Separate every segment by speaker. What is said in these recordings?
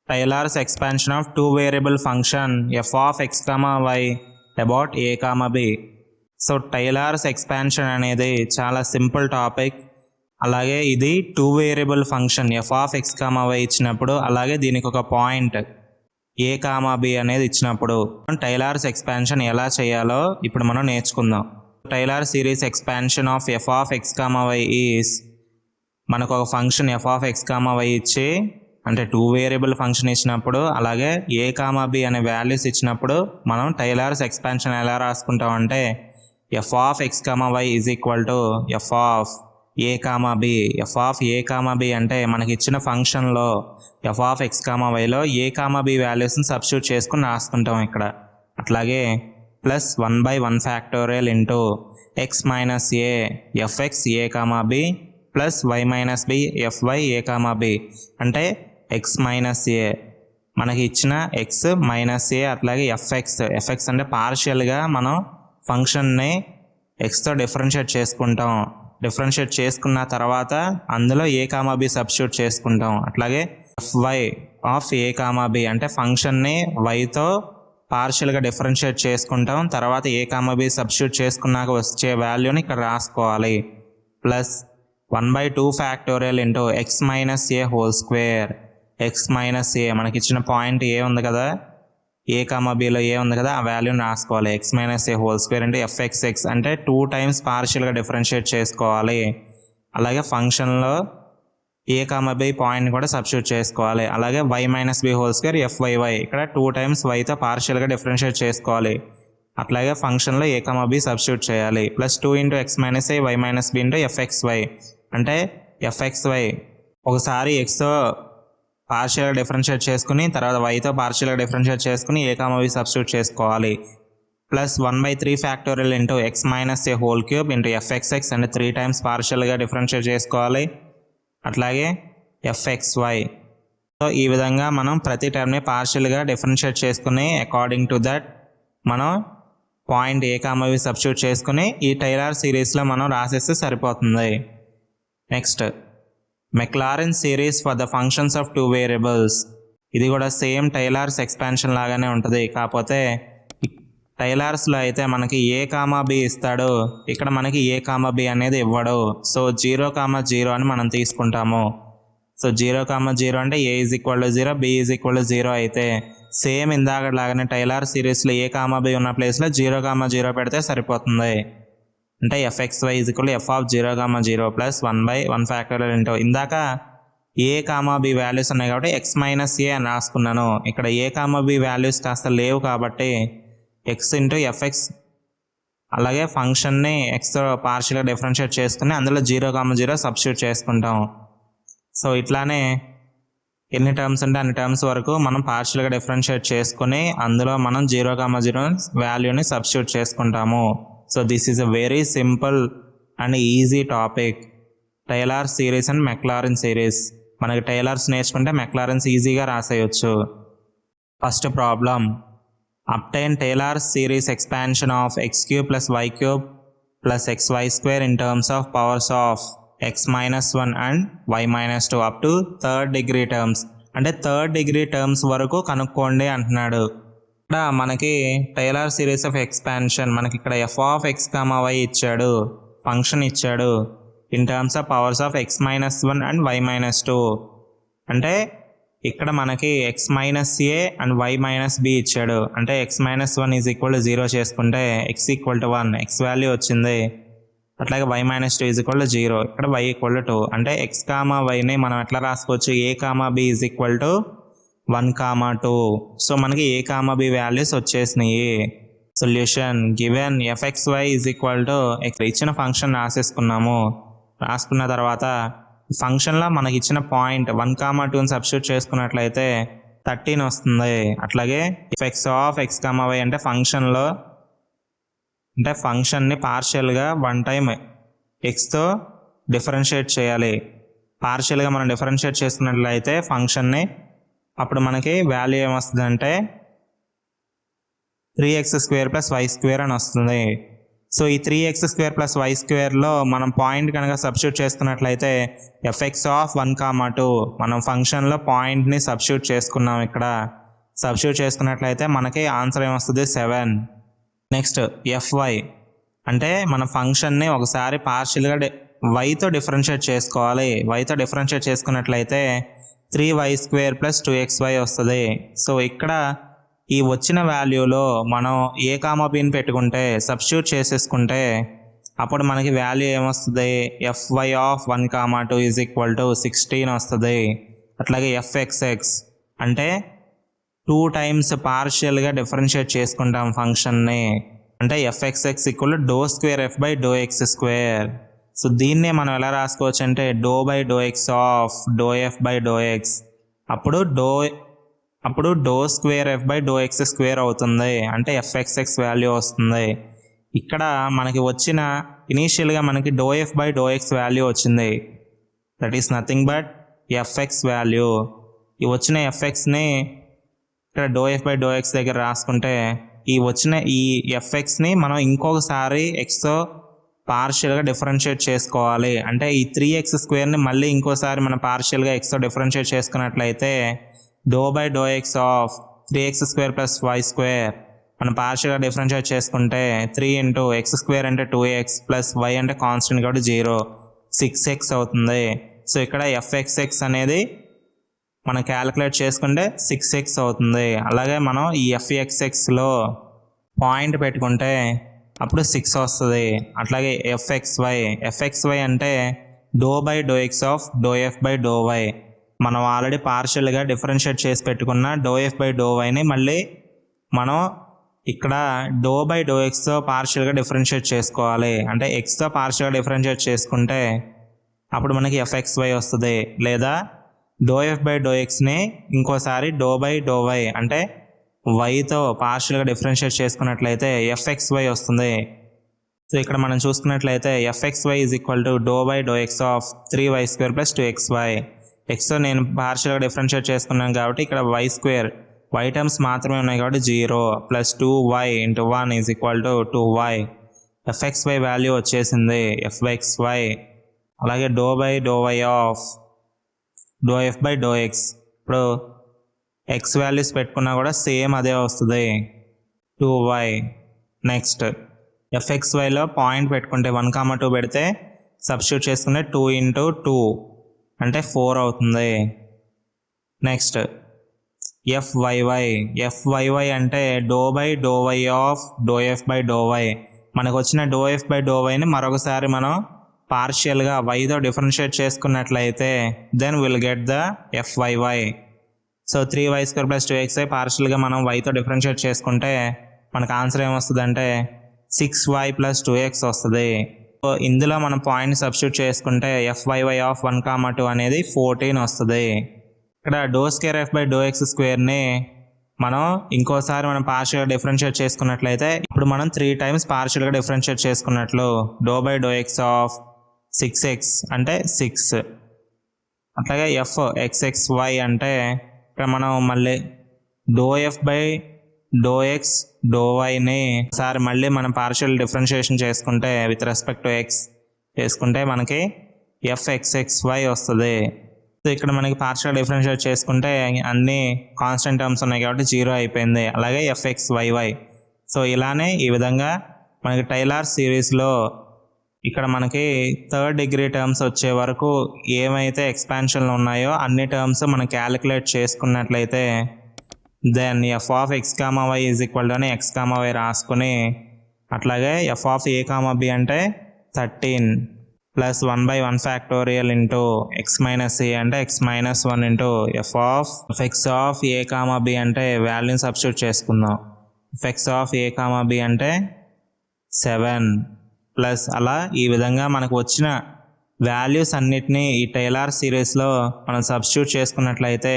Speaker 1: Taylor's expansion of two variable function f of x comma y about a comma b. So Taylor's expansion అనేది చాలా simple topic. అలాగే ఇది two variable function F of X comma y ఇచ్చినప్పుడు, అలాగే దీనికి ఒక point ఏ comma B అనేది ఇచ్చినప్పుడు టైలర్స్ ఎక్స్పాన్షన్ ఎలా చేయాలో ఇప్పుడు మనం నేర్చుకుందాం. Taylor series expansion of F of X comma Y is, మనకు ఒక function F of X comma Y ఇచ్చి, అంటే టూ వేరియబుల్ ఫంక్షన్ ఇచ్చినప్పుడు, అలాగే ఏ కామా బి అనే వాల్యూస్ ఇచ్చినప్పుడు మనం టైలర్స్ ఎక్స్పాన్షన్ ఎలా రాసుకుంటాం అంటే F of X comma Y is equal to F of A comma B. F of A comma B అంటే మనకి ఇచ్చిన ఫంక్షన్లో ఎఫ్ ఆఫ్ ఎక్స్ కామా వైలో ఏ కామా బి వాల్యూస్ని సబ్స్టిట్యూట్ చేసుకుని రాసుకుంటాం ఇక్కడ. అట్లాగే plus 1/1 factorial into X minus a f x a comma b plus y minus b f y a comma B. అంటే ఎక్స్ మైనస్ ఏ మనకి ఇచ్చిన ఎక్స్ మైనస్ ఏ, అట్లాగే ఎఫ్ఎక్స్ అంటే పార్షియల్గా మనం ఫంక్షన్ని ఎక్స్తో డిఫరెన్షియేట్ చేసుకుంటాం. డిఫరెన్షియేట్ చేసుకున్న తర్వాత అందులో ఏ కామా బి సబ్స్టిట్యూట్ చేసుకుంటాం. అట్లాగే f y of A comma B అంటే ఫంక్షన్ని వైతో పార్షియల్గా డిఫరెన్షియేట్ చేసుకుంటాం. తర్వాత ఏ కామా బి సబ్స్టిట్యూట్ చేసుకున్నాక వచ్చే వాల్యూని ఇక్కడ రాసుకోవాలి. Plus 1/2 factorial into X minus ఏ హోల్ స్క్వేర్. ఎక్స్ మైనస్ ఏ మనకి ఇచ్చిన పాయింట్ ఏ ఉంది కదా, ఏ కామా బిలో ఏ ఉంది కదా, ఆ వాల్యూని రాసుకోవాలి. ఎక్స్ మైనస్ ఏ హోల్ స్క్వేర్ అంటే ఎఫ్ఎక్స్ అంటే 2 టైమ్స్ పార్షియల్గా డిఫరెన్షియేట్ చేసుకోవాలి. అలాగే ఫంక్షన్లో ఏ కామా బి పాయింట్ కూడా సబ్స్టిట్యూట్ చేసుకోవాలి. అలాగే y minus b whole square f y y ఇక్కడ 2 టైమ్స్ వైతో పార్షియల్గా డిఫరెన్షియేట్ చేసుకోవాలి. అట్లాగే ఫంక్షన్లో ఏ కామా బి సబ్స్టిట్యూట్ చేయాలి. Plus 2 into X minus a y minus b into f x y అంటే ఎఫ్ఎక్స్వై ఒకసారి ఎక్స్తో పార్షియల్గా డిఫరెన్షియేట్ చేసుకుని తర్వాత వైతో పార్షియల్గా డిఫరెన్షియేట్ చేసుకుని ఏ కామా బి సబ్స్టిట్యూట్ చేసుకోవాలి. Plus 1/3 factorial into X minus ఏ హోల్ క్యూబ్ ఇంటూ ఎఫ్ఎక్స్ఎక్స్ అంటే 3 టైమ్స్ పార్షియల్గా డిఫరెన్షియేట్ చేసుకోవాలి. అట్లాగే ఎఫ్ఎక్స్వై. సో ఈ విధంగా మనం ప్రతి టర్మ్ని పార్షియల్గా డిఫరెన్షియేట్ చేసుకుని అకార్డింగ్ టు దట్ మనం పాయింట్ ఏ కామా బి సబ్స్టిట్యూట్ చేసుకుని ఈ టైలర్ సిరీస్లో మనం రాసేస్తే సరిపోతుంది. Next McLaren series for the functions of two variables. ఇది కూడా సేమ్ టైలర్స్ ఎక్స్పాన్షన్ లాగానే ఉంటుంది. కాకపోతే టైలర్స్లో అయితే మనకి ఏ కామా బి ఇస్తాడు, ఇక్కడ మనకి ఏ కామా బి అనేది ఇవ్వడు. సో 0,0 అని మనం తీసుకుంటాము. సో 0,0 అంటే a is equal to 0 b is equal to 0 అయితే సేమ్ ఇందాకలాగానే టైలర్ సిరీస్లో ఏ కామా బి ఉన్న ప్లేస్లో 0,0 పెడితే సరిపోతుంది. అంటే f x y is equal f of 0,0 plus 1/1 factorial into ఇందాక ఏ కామా బి వాల్యూస్ ఉన్నాయి కాబట్టి ఎక్స్ మైనస్ ఏ అని రాసుకున్నాను. ఇక్కడ ఏ కామా బి వాల్యూస్ కాస్త లేవు కాబట్టి ఎక్స్ ఇంటూ ఎఫ్ఎక్స్, అలాగే ఫంక్షన్ని ఎక్స్తో పార్షియల్గా డిఫరెన్షియేట్ చేసుకుని అందులో 0,0 సబ్స్టిట్యూట్ చేసుకుంటాం. సో ఇట్లానే ఎన్ని టర్మ్స్ ఉంటే అన్ని టర్మ్స్ వరకు మనం పార్షియల్గా డిఫరెన్షియేట్ చేసుకుని అందులో మనం 0,0 వాల్యూని సబ్స్టిట్యూట్ చేసుకుంటాము. So this is a very simple and easy topic, Taylor series and Maclaurin series. మనకి టైలర్స్ నేర్చుకుంటే మెక్లారెన్స్ ఈజీగా రాసేయచ్చు. First problem, obtain Taylor series expansion of x³ + y³ + xy² in terms of powers of x-1 and y-2 up to third degree terms. అంటే third degree terms వరకు కనుక్కోండి అంటున్నాడు. ఇక్కడ మనకి టైలర్ సిరీస్ ఆఫ్ ఎక్స్పాన్షన్ మనకి ఇక్కడ f of X comma y ఇచ్చాడు, function ఇచ్చాడు in terms of powers of x-1 and y-2. అంటే ఇక్కడ మనకి x-a అండ్ y-b ఇచ్చాడు. అంటే x-1 ఈజ్ ఈక్వల్ టు 0 చేసుకుంటే x equal to 1 x value వచ్చింది. అట్లాగే y-2 ఈజ్ ఈక్వల్ టు 0, ఇక్కడ y ఈక్వల్ టు 2. అంటే x కామా వైని మనం ఎట్లా రాసుకోవచ్చు, a comma b is equal to 1,2. So మనకి ఏ కామా బి వాల్యూస్ వచ్చేసినాయి. Solution given f x y is equal to ఇక్కడ ఇచ్చిన ఫంక్షన్ రాసేసుకున్నాము. రాసుకున్న తర్వాత ఫంక్షన్లో మనకి ఇచ్చిన పాయింట్ 1,2ని సబ్స్టిట్యూట్ చేసుకున్నట్లయితే 13 వస్తుంది. అట్లాగే f x of X comma y అంటే ఫంక్షన్లో అంటే ఫంక్షన్ని పార్షియల్గా 1 టైం ఎక్స్తో డిఫరెన్షియేట్ చేయాలి. పార్షియల్గా మనం డిఫరెన్షియేట్ చేసుకున్నట్లయితే ఫంక్షన్ని అప్పుడు మనకి వాల్యూ ఏమొస్తుంది అంటే 3x² + y² అని వస్తుంది. సో ఈ 3x² ప్లస్ y²లో మనం పాయింట్ కనుక సబ్స్టిట్యూట్ చేసుకున్నట్లయితే fx(1,2) మనం ఫంక్షన్లో పాయింట్ని సబ్స్టిట్యూట్ చేసుకున్నాం. ఇక్కడ సబ్స్టిట్యూట్ చేసుకున్నట్లయితే మనకి ఆన్సర్ ఏమొస్తుంది 7. నెక్స్ట్ fy అంటే మన ఫంక్షన్ని ఒకసారి పార్షియల్గా వైతో డిఫరెన్షియేట్ చేసుకోవాలి. వైతో డిఫరెన్షియేట్ చేసుకున్నట్లయితే 3y² ప్లస్ 2xy వస్తుంది. సో ఇక్కడ ఈ వచ్చిన వాల్యూలో మనం a, bని పెట్టుకుంటే సబ్స్టిట్యూట్ చేసేసుకుంటే అప్పుడు మనకి వాల్యూ ఏమొస్తుంది fy(1,2) ఈజ్ ఈక్వల్ టు 16 వస్తుంది. అట్లాగే fxx అంటే 2 టైమ్స్ పార్షియల్గా డిఫరెన్షియేట్ చేసుకుంటాం ఫంక్షన్ని. అంటే fxx equal to ∂2f/∂x². So దీన్నే మనం ఎలా రాసుకోవచ్చు అంటే ∂x ఆఫ్ ∂f/∂x అప్పుడు ∂2f/∂x² అవుతుంది. అంటే fxx వాల్యూ వస్తుంది. ఇక్కడ మనకి వచ్చిన ఇనీషియల్గా మనకి ∂f/∂x వాల్యూ వచ్చింది. That is nothing but fx value. ఈ వచ్చిన fxని ఇక్కడ ∂f/∂x దగ్గర రాసుకుంటే ఈ వచ్చిన ఈ fxని మనం ఇంకొకసారి xతో పార్షియల్గా డిఫరెన్షియేట్ చేసుకోవాలి. అంటే ఈ 3x² మళ్ళీ ఇంకోసారి మనం పార్షియల్గా xతో డిఫరెన్షియేట్ చేసుకున్నట్లయితే ∂x of 3x² plus y² మనం పార్షియల్గా డిఫరెన్షియేట్ చేసుకుంటే 3 ఇంటూ x² అంటే 2x ప్లస్ y అంటే కాన్స్టెంట్ కాబట్టి 0 6x అవుతుంది. సో ఇక్కడ fxx అనేది మనం క్యాలిక్యులేట్ చేసుకుంటే 6x అవుతుంది. అలాగే మనం ఈ fxxలో పాయింట్ పెట్టుకుంటే అప్పుడు 6 వస్తుంది. అట్లాగే fxy అంటే ∂x ఆఫ్ ∂f/∂y మనం ఆల్రెడీ పార్షియల్గా డిఫరెన్షియేట్ చేసి పెట్టుకున్న ∂f/∂yని మళ్ళీ మనం ఇక్కడ ∂x/∂xతో పార్షియల్గా డిఫరెన్షియేట్ చేసుకోవాలి. అంటే xతో పార్షియల్గా డిఫరెన్షియేట్ చేసుకుంటే అప్పుడు మనకి fxy వస్తుంది. లేదా ∂f/∂xని ఇంకోసారి ∂y అంటే వైతో పార్షియల్గా డిఫరెన్షియేట్ చేసుకున్నట్లయితే fxy వస్తుంది. సో ఇక్కడ మనం చూసుకున్నట్లయితే fxy is equal to ∂x of 3y² plus 2xy. xతో నేను పార్షియల్గా డిఫరెన్షియేట్ చేసుకున్నాను కాబట్టి ఇక్కడ y² y టర్మ్స్ మాత్రమే ఉన్నాయి కాబట్టి 0 plus 2y into 1 is equal to 2y. fxy value వచ్చేసింది fxy. అలాగే ∂y ఆఫ్ ∂f/∂x ఇప్పుడు x వాల్యూస్ పెట్టుకున్నా కూడా సేమ్ అదే వస్తుంది 2y. నెక్స్ట్ fxyలో పాయింట్ పెట్టుకుంటే 1,2 పెడితే సబ్స్టిట్యూట్ చేసుకుంటే 2 ఇంటూ 2 అంటే 4 అవుతుంది. నెక్స్ట్ fyy అంటే ∂y ఆఫ్ ∂f/∂y మనకు వచ్చిన ∂f/∂yని మరొకసారి మనం పార్షియల్గా వైతో డిఫరెన్షియేట్ చేసుకున్నట్లయితే then will get the fyy. So 3y² plus 2xy పార్షియల్గా మనం వైతో డిఫరెన్షియేట్ చేసుకుంటే మనకు ఆన్సర్ ఏమొస్తుంది అంటే 6y ప్లస్ 2x వస్తుంది. సో ఇందులో మనం పాయింట్ సబ్స్టిట్యూట్ చేసుకుంటే fyy ఆఫ్ 1,2 అనేది 14 వస్తుంది. ఇక్కడ ∂2f/∂x²ని మనం ఇంకోసారి మనం పార్షియల్గా డిఫరెన్షియేట్ చేసుకున్నట్లయితే ఇప్పుడు మనం 3 టైమ్స్ పార్షియల్గా డిఫరెన్షియేట్ చేసుకున్నట్లు ∂x ఆఫ్ 6x అంటే 6. అట్లాగే fxxy అంటే ఇక్కడ మనం మళ్ళీ ∂f/∂x ∂yని ఒకసారి మళ్ళీ మనం పార్షియల్ డిఫరెన్షియేషన్ చేసుకుంటే విత్ రెస్పెక్ట్ టు x చేసుకుంటే మనకి fxxy వస్తుంది. సో ఇక్కడ మనకి పార్షియల్ డిఫరెన్షియేట్ చేసుకుంటే అన్ని కాన్స్టెంట్ టర్మ్స్ ఉన్నాయి కాబట్టి 0 అయిపోయింది. అలాగే fxyy. సో ఇలానే ఈ విధంగా మనకి టైలర్ సిరీస్లో ఇక్కడ మనకి 3rd డిగ్రీ టర్మ్స్ వచ్చే వరకు ఏమైతే ఎక్స్పాన్షన్లు ఉన్నాయో అన్ని టర్మ్స్ మనం క్యాలిక్యులేట్ చేసుకున్నట్లయితే then fxy is equal to xy రాసుకొని అట్లాగే f(a, b) అంటే 13 plus 1/1 factorial into x minus a అంటే x minus 1 into fx(a, b) అంటే వాల్యూని సబ్స్టిట్యూట్ చేసుకుందాం. fx(a, b) అంటే 7 ప్లస్ అలా ఈ విధంగా మనకు వచ్చిన వాల్యూస్ అన్నిటినీ ఈ టైలర్ సిరీస్లో మనం సబ్స్టిట్యూట్ చేసుకున్నట్లయితే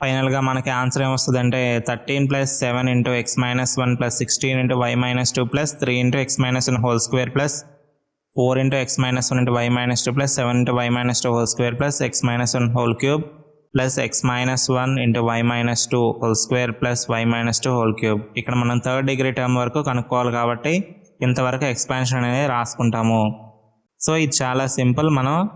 Speaker 1: ఫైనల్గా మనకి ఆన్సర్ ఏమొస్తుంది అంటే 13 plus 7 into x minus 1 plus 16 into y minus 2 plus 3 into x minus 1 whole square plus 4 into x minus 1 into y minus 2 plus 7 into y minus 2 whole square plus x minus 1 whole cube plus x minus 1 into y minus 2 whole square plus y minus 2 whole cube. ఇక్కడ మనం 3rd degree term వరకు కనుక్కోవాలి కాబట్టి ఇంతవరకు expansion అనేది రాసుకుంటాము. So ఇది చాలా simple. మనం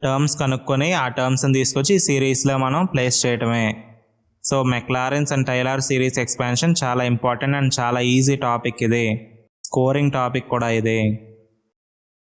Speaker 1: టర్మ్స్ కనుక్కొని ఆ టర్మ్స్ని తీసుకొచ్చి ఈ సిరీస్లో మనం ప్లేస్ చేయటమే. So Maclaurin's and Taylor series expansion చాలా ఇంపార్టెంట్ అండ్ చాలా ఈజీ టాపిక్ ఇది. స్కోరింగ్ టాపిక్ కూడా ఇది.